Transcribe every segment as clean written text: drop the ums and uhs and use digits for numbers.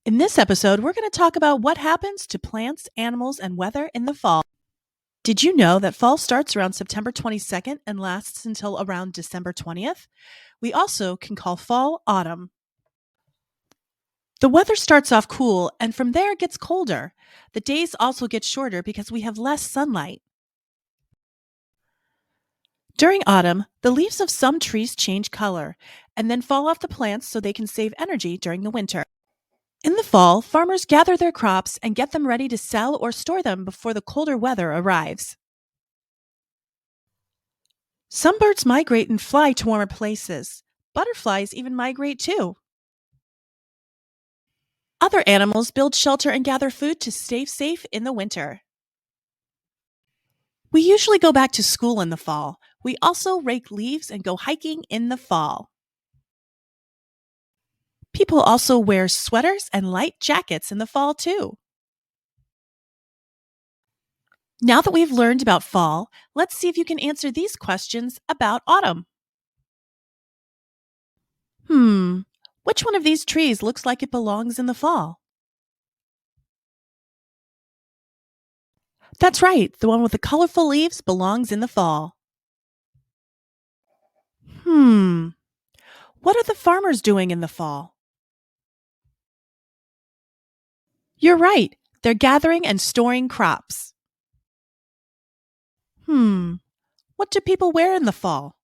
In this episode, we're going to talk about what happens to plants, animals, and weather in the fall. Did you know that fall starts around September 22nd and lasts until around December 20th? We also can call fall autumn. The weather starts off cool and from there it gets colder. The days also get shorter because we have less sunlight. During autumn, the leaves of some trees change color and then fall off the plants so they can save energy during the winter. In the fall, farmers gather their crops and get them ready to sell or store them before the colder weather arrives. Some birds migrate and fly to warmer places. Butterflies even migrate too. Other animals build shelter and gather food to stay safe in the winter. We usually go back to school in the fall. We also rake leaves and go hiking in the fall. People also wear sweaters and light jackets in the fall too. Now that we've learned about fall, let's see if you can answer these questions about autumn. Which one of these trees looks like it belongs in the fall? That's right, the one with the colorful leaves belongs in the fall. What are the farmers doing in the fall? You're right, they're gathering and storing crops. What do people wear in the fall?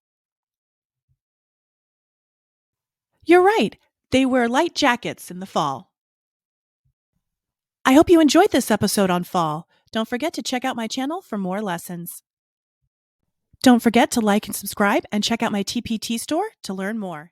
You're right, they wear light jackets in the fall. I hope you enjoyed this episode on fall. Don't forget to check out my channel for more lessons. Don't forget to like and subscribe and check out my TPT store to learn more.